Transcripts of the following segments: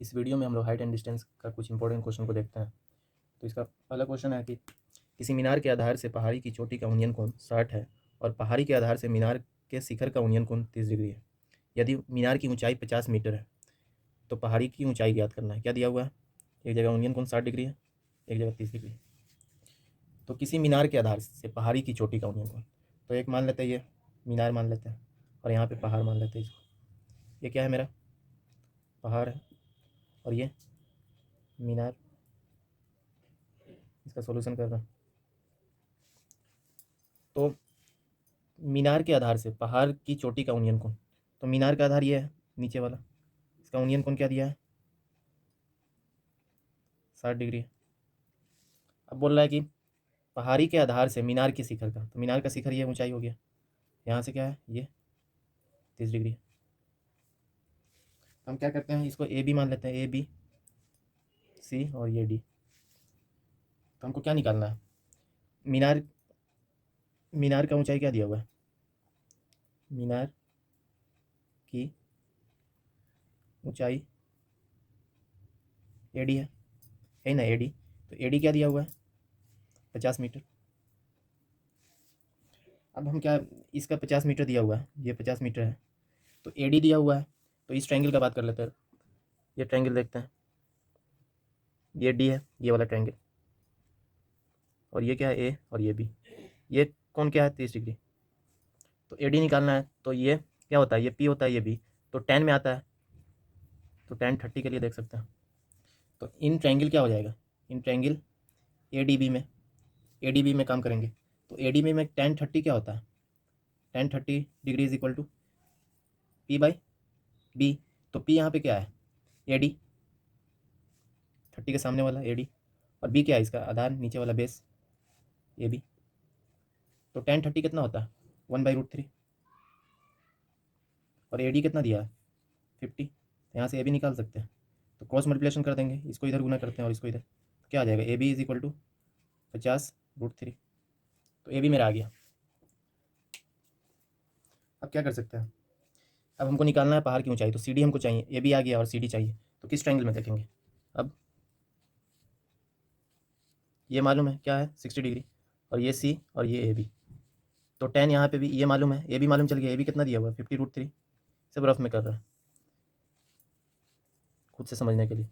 इस वीडियो में हम लोग हाइट एंड डिस्टेंस का कुछ इंपॉर्टेंट क्वेश्चन को देखते हैं। तो इसका पहला क्वेश्चन है कि किसी मीनार के आधार से पहाड़ी की चोटी का उन्नयन कोण 60 है और पहाड़ी के आधार से मीनार के शिखर का उन्नयन कोण 30 डिग्री है। यदि मीनार की ऊंचाई 50 मीटर है तो पहाड़ी की ऊंचाई ज्ञात करना है। क्या दिया हुआ है? एक जगह उन्नयन कोण 60 डिग्री है, एक जगह 30 डिग्री है। तो किसी मीनार के आधार से पहाड़ी की चोटी का उन्नयन कोण, तो एक मान लेते हैं, ये मीनार मान लेते हैं और यहाँ पे पहाड़ मान लेते हैं इसको। ये क्या है? मेरा पहाड़ है और ये मीनार। इसका सॉल्यूशन कर रहा हूँ। तो मीनार के आधार से पहाड़ की चोटी का उन्नयन कोण, तो मीनार का आधार ये है नीचे वाला, इसका उन्नयन कोण क्या दिया है? 60 डिग्री है। अब बोल रहा है कि पहाड़ी के आधार से मीनार के शिखर का, तो मीनार का शिखर ये ऊंचाई हो गया, यहाँ से क्या है ये 30 डिग्री है। हम क्या करते हैं, इसको ए बी मान लेते हैं, ए बी सी और ये डी। तो हमको क्या निकालना है? मीनार मीनार का ऊंचाई क्या दिया हुआ है? मीनार की ऊंचाई एडी है ना, एडी। तो एडी क्या दिया हुआ है? 50 मीटर। अब हम क्या, इसका 50 मीटर दिया हुआ है, ये 50 मीटर है, तो एडी दिया हुआ है। तो इस ट्रायंगल का बात कर लेते हैं। ये ट्रायंगल देखते हैं, ये डी है, ये वाला ट्रायंगल, और ये क्या है? ए और ये बी। ये कौन क्या है? 30 डिग्री। तो एडी निकालना है, तो ये क्या होता है? ये पी होता है, ये बी, तो 10 में आता है, तो 10 30 के लिए देख सकते हैं। तो इन ट्रायंगल क्या हो जाएगा? In triangle A D B में काम करेंगे, तो ए डी बी में 10 30 क्या होता है? 10 30 degree is equal to P by B. तो पी यहाँ पे क्या है? ए डी, 30 के सामने वाला ए डी, और बी क्या है? इसका आधार नीचे वाला बेस ए बी। तो 10 30 कितना होता है? 1/√3। और ए डी कितना दिया है? 50। तो यहाँ से ए बी निकाल सकते हैं, तो क्रॉस मल्टीप्लिकेशन कर देंगे, इसको इधर गुना करते हैं और इसको इधर, तो क्या आ जाएगा? A B is equal to 50√3। तो ए बी मेरा आ गया। अब क्या कर सकते हैं? अब हमको निकालना है पहाड़ की ऊंचाई, तो सी डी हमको चाहिए, ए बी आ गया और सी डी चाहिए, तो किस ट्रायंगल में देखेंगे? अब ये मालूम है क्या है? 60 डिग्री, और ये सी और ये ए बी। तो 10 यहाँ पे भी ये मालूम है, ए बी मालूम चल गया। ए बी कितना दिया हुआ है? 50√3। सब रफ में कर रहा है खुद से समझने के लिए।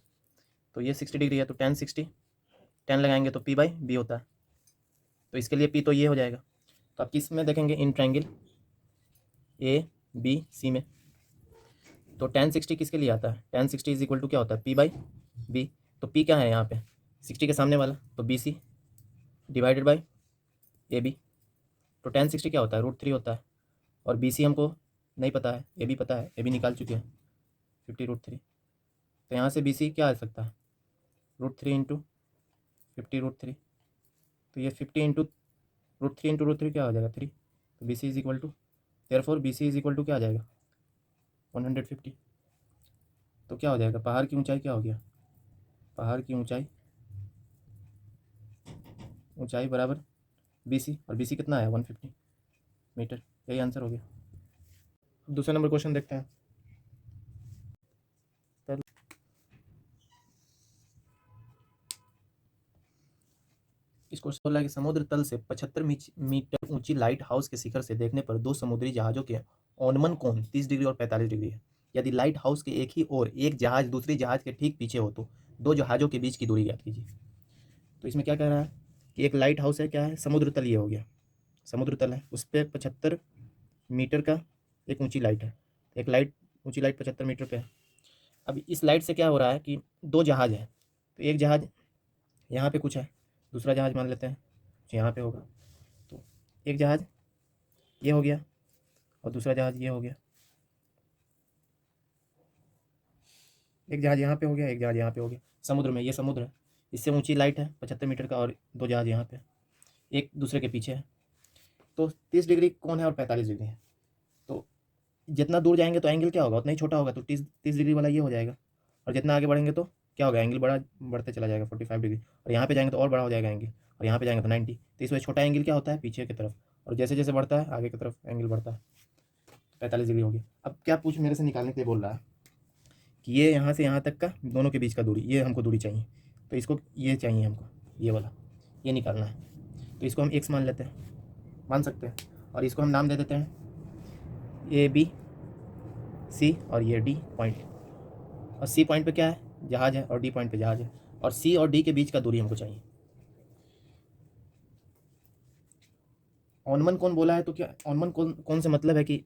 तो ये 60 डिग्री है, तो 10 60, 10 लगाएंगे तो पी बाई बी होता है, तो इसके लिए पी तो ये हो जाएगा। तो आप किस में देखेंगे? इन ट्रायंगल ए बी सी में। तो 10 60 किसके लिए आता है? 10 60 इज इक्वल टू क्या होता है? P by B. तो पी क्या है यहाँ पे? 60 के सामने वाला, तो B C divided by A B. तो 10 60 क्या होता है? √3 होता है, और बी सी हमको नहीं पता है, ए बी पता है, ए बी निकाल चुके हैं 50√3। तो यहाँ से बी सी क्या आ सकता है? √3 इंटू 50√3। तो ये 50 इंटू √3 क्या हो जाएगा? 3। तो B C is equal to, therefore B C is equal to क्या आ जाएगा? 150। तो क्या हो जाएगा? पहाड़ की ऊंचाई क्या हो गया? पहाड़ की ऊंचाई बराबर बी सी, और बी सी कितना है? 150 मीटर। यही आंसर हो गया। अब दूसरा नंबर क्वेश्चन देखते हैं। इस क्वेश्चन बोला है कि समुद्र तल से 75 मीटर ऊंची लाइट हाउस के शिखर से देखने पर दो समुद्री जहाजों के ओनमन कोण 30 डिग्री और 45 डिग्री है। यदि लाइट हाउस के एक ही ओर एक जहाज दूसरी जहाज के ठीक पीछे हो तो दो जहाजों के बीच की दूरी ज्ञात कीजिए। तो इसमें क्या कह रहा है कि एक लाइट हाउस है, क्या है? समुद्र तल, ये हो गया समुद्र तल है, उस पर 75 मीटर का एक ऊंची लाइट है। एक लाइट, ऊंची लाइट 75 मीटर पे है। अब इस लाइट से क्या हो रहा है कि दो जहाज है, तो एक जहाज यहाँ पे कुछ है, दूसरा जहाज मान लेते हैं यहाँ पे होगा। तो एक जहाज ये हो गया और दूसरा जहाज ये हो गया। एक जहाज यहाँ पे हो गया, एक जहाज यहाँ पे हो गया। समुद्र में, ये समुद्र है, इससे ऊंची लाइट है 75 मीटर का, और दो जहाज यहाँ पे एक दूसरे के पीछे है। तो 30 डिग्री कौन है और 45 डिग्री है? तो जितना दूर जाएंगे तो एंगल क्या होगा? उतना ही छोटा होगा, तो 30 डिग्री वाला ये हो जाएगा। और जितना आगे बढ़ेंगे तो क्या होगा? एंगल बड़ा बढ़ते चला जाएगा 45 डिग्री, और यहाँ पे जाएंगे तो और बड़ा हो जाएगा एंगल, और यहाँ पे जाएंगे तो 90। तो इसमें छोटा एंगल क्या होता है? पीछे की तरफ, और जैसे जैसे बढ़ता है आगे की तरफ एंगल बढ़ता है, 45 डिग्री हो गया। अब क्या पूछ मेरे से निकालने के लिए बोल रहा है कि ये यहाँ से यहाँ तक का दोनों के बीच का दूरी, ये हमको दूरी चाहिए। तो इसको ये चाहिए हमको, ये वाला ये निकालना है। तो इसको हम x मान लेते हैं, मान सकते हैं, और इसको हम नाम दे देते हैं ABC, और ये D पॉइंट। और C पॉइंट पे क्या है, जहाज़ है, और D पॉइंट पे जहाज़ है, और C और D के बीच का दूरी हमको चाहिए। ऑनमन कोण बोला है तो क्या ऑनमन कोण से मतलब है कि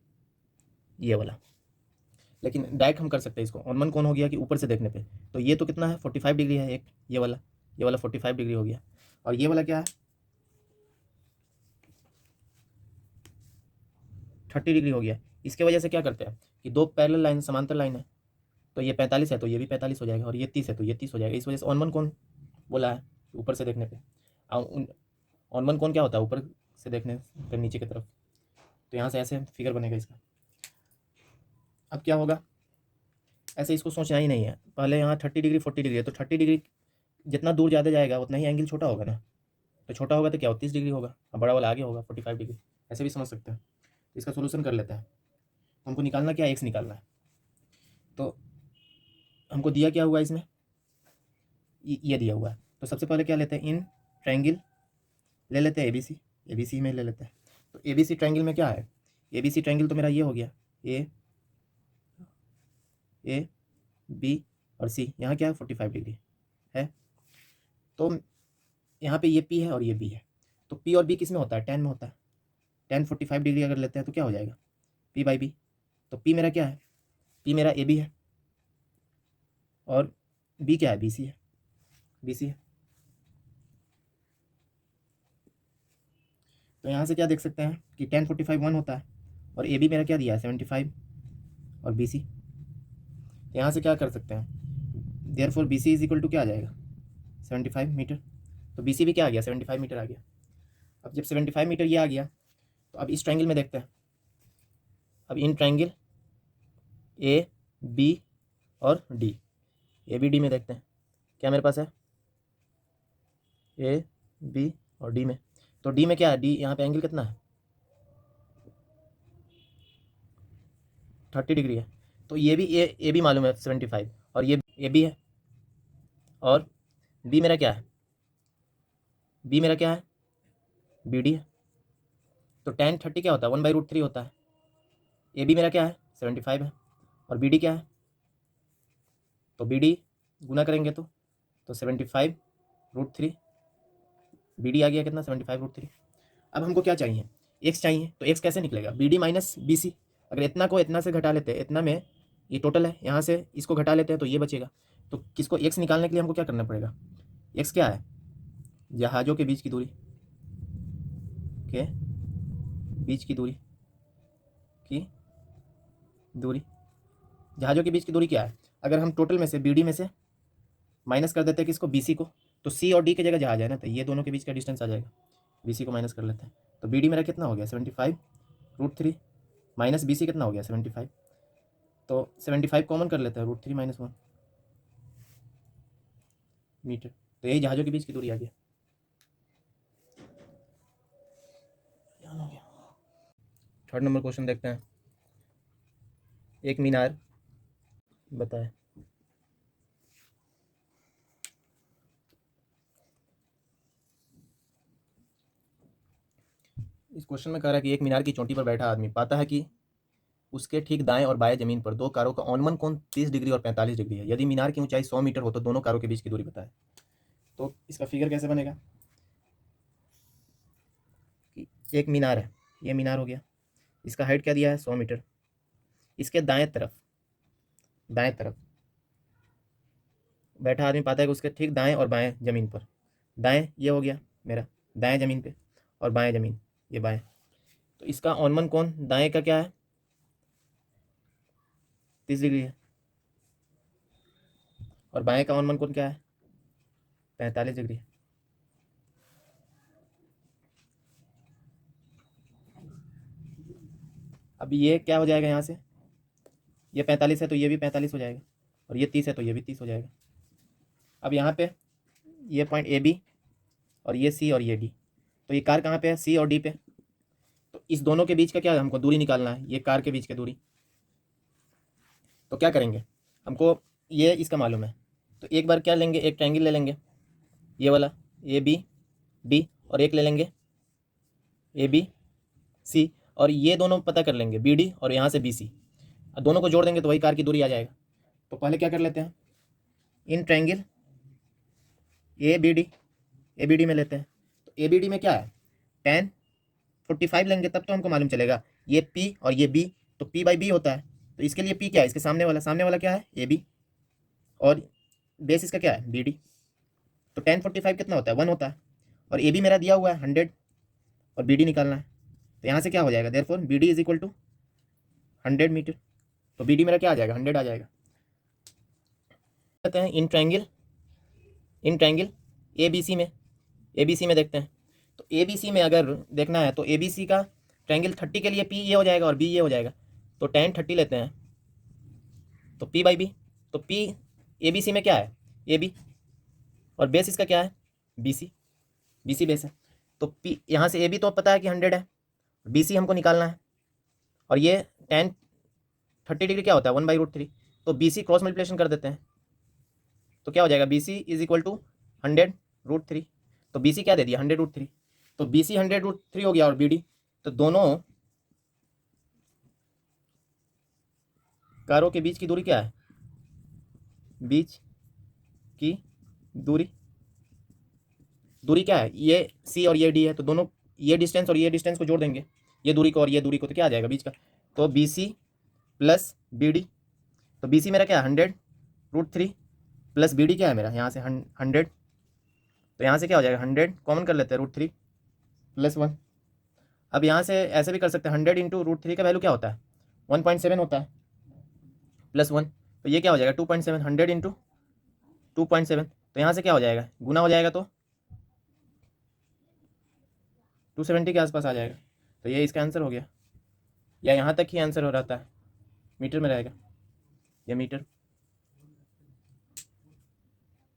ये वाला, लेकिन डायरेक्ट हम कर सकते हैं इसको। ऑनमन कोण हो गया कि ऊपर से देखने पे, तो ये तो कितना है 45 डिग्री है, एक ये वाला 45 डिग्री हो गया, और ये वाला क्या है 30 डिग्री हो गया। इसके वजह से क्या करते हैं कि दो पैरेलल लाइन, समांतर लाइन है, तो ये 45 है तो ये भी 45 हो जाएगा, और ये 30 है तो ये 30 हो जाएगा। इस वजह से ऑनमन कोण बोला है ऊपर से देखने पे। ऑनमन कोण क्या होता है, ऊपर से देखने पे नीचे की तरफ। तो यहाँ से ऐसे फिगर बनेगा इसका। अब क्या होगा, ऐसे इसको सोचना ही नहीं है। पहले यहाँ 30 डिग्री 40 डिग्री है, तो 30 डिग्री जितना दूर ज़्यादा जाएगा उतना ही एंगल छोटा होगा ना। तो छोटा होगा तो क्या हो 30 डिग्री होगा, और बड़ा वाला आगे होगा 45 डिग्री। ऐसे भी समझ सकते हैं। इसका सोल्यूशन कर लेते हैं। हमको निकालना क्या है, एक्स निकालना है। तो हमको दिया क्या हुआ इसमें, ये दिया हुआ है। तो सबसे पहले क्या लेते हैं, इन ट्रायंगल ले लेते हैं ABC में ले लेते हैं। तो ABC ट्रायंगल में क्या है, ABC ट्रायंगल तो मेरा ये हो गया A B और C। यहाँ क्या है 45 डिग्री है। तो यहाँ पे ये P है और ये B है। तो P और B किस में होता है, tan में होता है। tan 45 डिग्री अगर लेते हैं तो क्या हो जाएगा P/B। तो P मेरा क्या है, P मेरा AB है, और B क्या है BC है। तो यहाँ से क्या देख सकते हैं कि tan 45 1 होता है, और AB मेरा क्या दिया है 75, और BC। तो यहाँ से क्या कर सकते हैं, therefore BC is equal to क्या आ जाएगा 75 मीटर। तो BC भी क्या आ गया 75 मीटर आ गया। अब जब 75 मीटर ये आ गया, तो अब इस ट्रायंगल में देखते हैं। अब इन ट्रायंगल AB और D, ABD में देखते हैं क्या मेरे पास है AB और D में। तो D में क्या है, D यहाँ पे एंगल कितना है 30 डिग्री है। तो ये भी AB मालूम है 75, और ये AB है, और B मेरा क्या है, B मेरा क्या है BD है। तो tan 30 क्या होता है 1/√3 होता है। AB मेरा क्या है 75 है, और BD क्या है, तो BD गुना करेंगे तो 75√3, BD आ गया कितना 75√3। अब हमको क्या चाहिए, x चाहिए। तो x कैसे निकलेगा, BD माइनस BC। अगर इतना को इतना से घटा लेते हैं, इतना में ये टोटल है, यहाँ से इसको घटा लेते हैं तो ये बचेगा। तो किसको x निकालने के लिए हमको क्या करना पड़ेगा, x क्या है जहाज़ों के बीच की दूरी, जहाज़ों के बीच की दूरी क्या है। अगर हम टोटल में से BD में से माइनस कर देते हैं किसको, BC को, तो C और D की जगह जहाज है ना, तो ये दोनों के बीच का डिस्टेंस आ जाएगा। BC को माइनस कर लेते हैं, तो BD मेरा कितना हो गया 75√3 माइनस BC कितना हो गया 75। तो 75 कॉमन कर लेते हैं, √3 - 1 मीटर। तो यही जहाज़ों के बीच की दूरी आ गया। थर्ड नंबर क्वेश्चन देखते हैं। एक मीनार बताए, इस क्वेश्चन में कह रहा है कि एक मीनार की चोटी पर बैठा आदमी पाता है कि उसके ठीक दाएं और बाएं जमीन पर दो कारों का ऑनमन कोण 30 डिग्री और 45 डिग्री है। यदि मीनार की ऊंचाई 100 मीटर हो तो दोनों कारों के बीच की दूरी बताए। तो इसका फिगर कैसे बनेगा कि एक मीनार है, ये मीनार हो गया, इसका हाइट क्या दिया है 100 मीटर। इसके दाएं तरफ बैठा आदमी पाता है कि उसके ठीक दाएं और बाएं जमीन पर, दाएं ये हो गया मेरा दाएं जमीन पे, और बाएं जमीन ये बाएं। तो इसका ऑनमन कोण दाएं का क्या है 30 डिग्री है, और बाएं का ऑनमन कोण क्या है 45 डिग्री। अब ये क्या हो जाएगा, यहाँ से ये 45 है तो ये भी 45 हो जाएगा, और ये 30 है तो ये भी 30 हो जाएगा। अब यहाँ पे ये पॉइंट AB, और ये C और ये D। तो ये कार कहाँ पे है C और D पे। तो इस दोनों के बीच का क्या है, हमको दूरी निकालना है, ये कार के बीच की दूरी। तो क्या करेंगे, हमको ये इसका मालूम है, तो एक बार क्या लेंगे, एक ट्रायंगल ले लेंगे ये वाला ए बी डी, और एक ले लेंगे ए बी सी, और ये दोनों पता कर लेंगे बी डी, और यहाँ से बी सी, दोनों को जोड़ देंगे तो वही कार की दूरी आ जाएगा। तो पहले क्या कर लेते हैं, in triangle A B D में लेते हैं। तो ए बी डी में क्या है, tan 45 लेंगे तब तो हमको मालूम चलेगा ये P और ये B, तो P बाई बी होता है। तो इसके लिए P क्या है, इसके सामने वाला क्या है ए बी, और बेस इसका क्या है बी डी। तो tan 45 कितना होता है 1 होता है, और ए बी मेरा दिया हुआ है 100 और बी डी निकालना है। तो यहाँ से क्या हो जाएगा, therefore B D is equal to 100 meter. तो बी डी मेरा क्या आ जाएगा 100 आ जाएगा। कहते हैं in triangle A B C में देखते हैं। तो ए बी सी में अगर देखना है तो ए बी सी का ट्रायंगल 30 के लिए P ये हो जाएगा और B ये हो जाएगा। तो tan 30 लेते हैं तो P बाई बी, तो P ए बी सी में क्या है ए बी, और बेस इसका क्या है बी सी बेस है। तो P यहाँ से ए बी तो पता है कि 100 है, बी सी हमको निकालना है, और ये tan 30 डिग्री क्या होता है 1/√3। तो बी सी क्रॉस मल्टीप्लिकेशन कर देते हैं, तो क्या हो जाएगा B C is equal to 100√3। तो बी सी क्या दे दिया 100√3, तो बी सी 100√3 हो गया, और बी डी, तो दोनों कारों के बीच की दूरी क्या है, बीच की दूरी क्या है, ये सी और ये डी है, तो दोनों ये डिस्टेंस और ये डिस्टेंस को जोड़ देंगे, ये दूरी को और ये दूरी को, तो क्या आ जाएगा बीच का, तो B C plus B D. तो बी सी मेरा क्या है 100√3 प्लस बी डी क्या है मेरा यहाँ से 100, तो यहाँ से क्या हो जाएगा 100 कॉमन कर लेते हैं √3 प्लस 1। अब यहाँ से ऐसे भी कर सकते हैं 100 इंटू √3 का वैल्यू क्या होता है 1.7 होता है, प्लस 1, तो ये क्या हो जाएगा 2.7, 100 इंटू 2.7, तो यहाँ से क्या हो जाएगा गुना हो जाएगा तो 270 के आसपास आ जाएगा। तो ये इसका आंसर हो गया, या यहाँ तक ही आंसर हो रहता है, मीटर में रहेगा ये मीटर।